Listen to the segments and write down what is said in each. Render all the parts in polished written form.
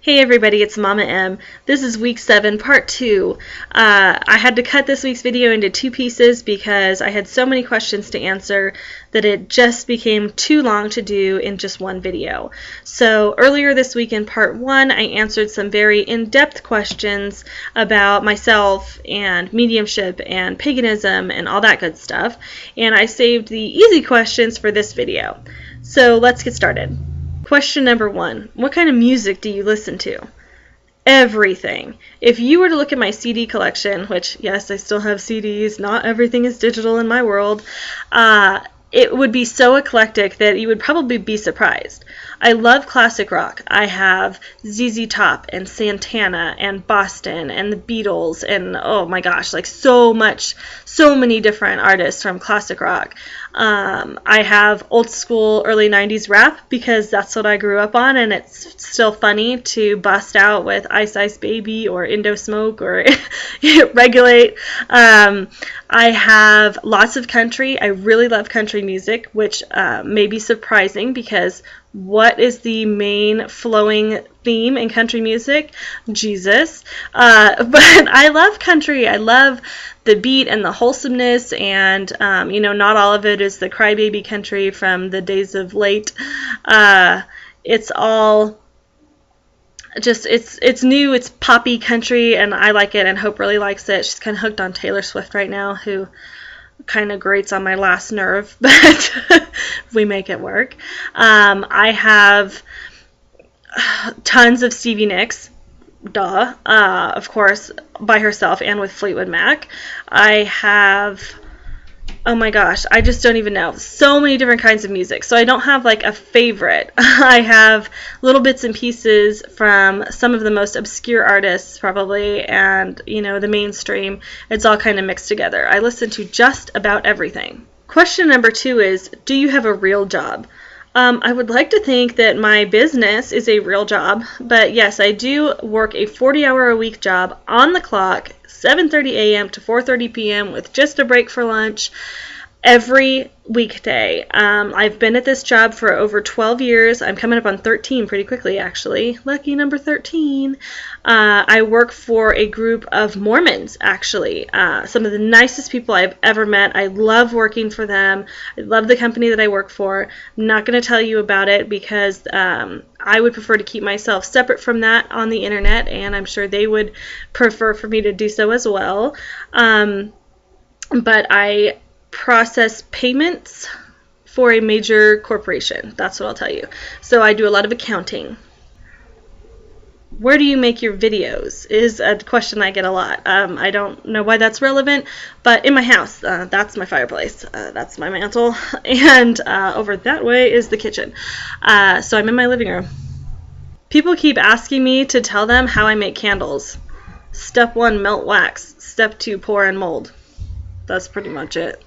Hey everybody, it's Mama M. This is week 7, part 2. I had to cut this week's video into 2 pieces because I had so many questions to answer that it just became too long to do in just one video. So earlier this week in part 1, I answered some very in-depth questions about myself and mediumship and paganism and all that good stuff, and I saved the easy questions for this video. So let's get started. Question number 1. What kind of music do you listen to? Everything. If you were to look at my CD collection, which, yes, I still have CDs, not everything is digital in my world, it would be so eclectic that you would probably be surprised. I love classic rock. I have ZZ Top and Santana and Boston and the Beatles and oh my gosh, like so many different artists from classic rock. I have old school early 90s rap because that's what I grew up on, and it's still funny to bust out with Ice Ice Baby or Indo Smoke or Regulate. I have lots of country. I really love country music, which may be surprising because what is the main flowing theme in country music? Jesus. But I love country. I love the beat and the wholesomeness, and not all of it is the crybaby country from the days of late. It's all just it's new, it's poppy country, and I like it, and Hope really likes it. She's kind of hooked on Taylor Swift right now, who kind of grates on my last nerve, but we make it work. I have tons of Stevie Nicks, duh, of course, by herself and with Fleetwood Mac. I have, oh my gosh, I just don't even know, so many different kinds of music, so I don't have like a favorite. I have little bits and pieces from some of the most obscure artists probably, and the mainstream. It's all kind of mixed together. I listen to just about everything. Question number 2 is, do you have a real job? I would like to think that my business is a real job, but yes, I do work a 40-hour-a-week job on the clock, 7:30 a.m. to 4:30 p.m. with just a break for lunch every weekday. I've been at this job for over 12 years. I'm coming up on 13 pretty quickly, actually. Lucky number 13. I work for a group of Mormons, actually. Some of the nicest people I've ever met. I love working for them. I love the company that I work for. I'm not going to tell you about it because I would prefer to keep myself separate from that on the internet, and I'm sure they would prefer for me to do so as well. But I process payments for a major corporation. That's what I'll tell you. So I do a lot of accounting. Where do you make your videos is a question I get a lot. I don't know why that's relevant, but in my house, that's my fireplace, that's my mantle, and over that way is the kitchen. So I'm in my living room. People keep asking me to tell them how I make candles. Step 1, melt wax. Step 2, pour and mold. That's pretty much it.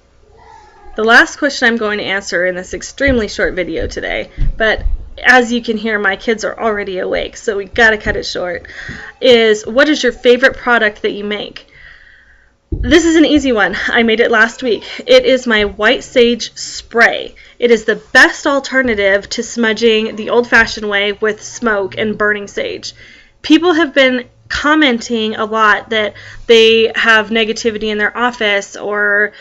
The last question I'm going to answer in this extremely short video today, but as you can hear, my kids are already awake, so we gotta cut it short, is what is your favorite product that you make? This is an easy one. I made it last week. It is my white sage spray. It is the best alternative to smudging the old-fashioned way with smoke and burning sage. People have been commenting a lot that they have negativity in their office or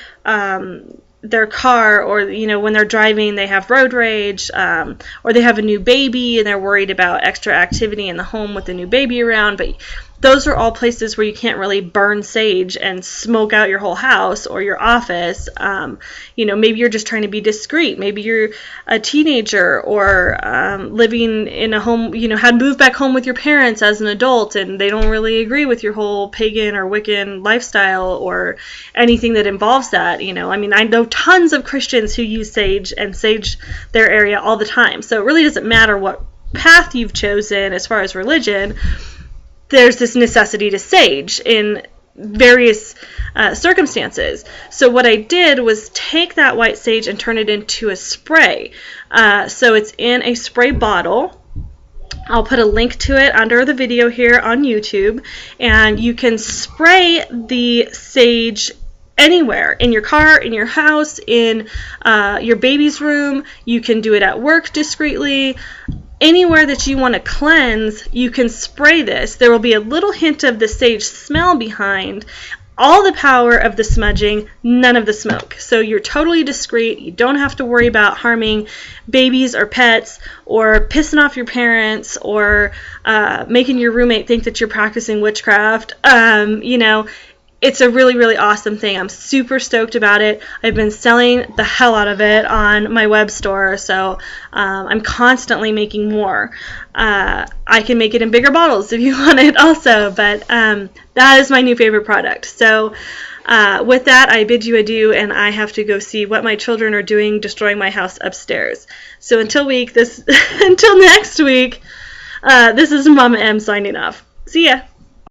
their car, or when they're driving they have road rage, or they have a new baby and they're worried about extra activity in the home with the new baby around. But those are all places where you can't really burn sage and smoke out your whole house or your office. Maybe you're just trying to be discreet. Maybe you're a teenager or living in a home, had moved back home with your parents as an adult and they don't really agree with your whole pagan or Wiccan lifestyle or anything that involves that. I know tons of Christians who use sage and sage their area all the time. So it really doesn't matter what path you've chosen as far as religion. There's this necessity to sage in various circumstances. So what I did was take that white sage and turn it into a spray. So it's in a spray bottle. I'll put a link to it under the video here on YouTube, and you can spray the sage anywhere, in your car, in your house, in your baby's room. You can do it at work discreetly. anywhere that you want to cleanse, you can spray this. There will be a little hint of the sage smell behind. All the power of the smudging, none of the smoke. So you're totally discreet. You don't have to worry about harming babies or pets or pissing off your parents or making your roommate think that you're practicing witchcraft. You know, it's a really, really awesome thing. I'm super stoked about it. I've been selling the hell out of it on my web store, so I'm constantly making more. I can make it in bigger bottles if you want it also, but that is my new favorite product. So with that, I bid you adieu, and I have to go see what my children are doing, destroying my house upstairs. So until next week, this is Mama M signing off. See ya.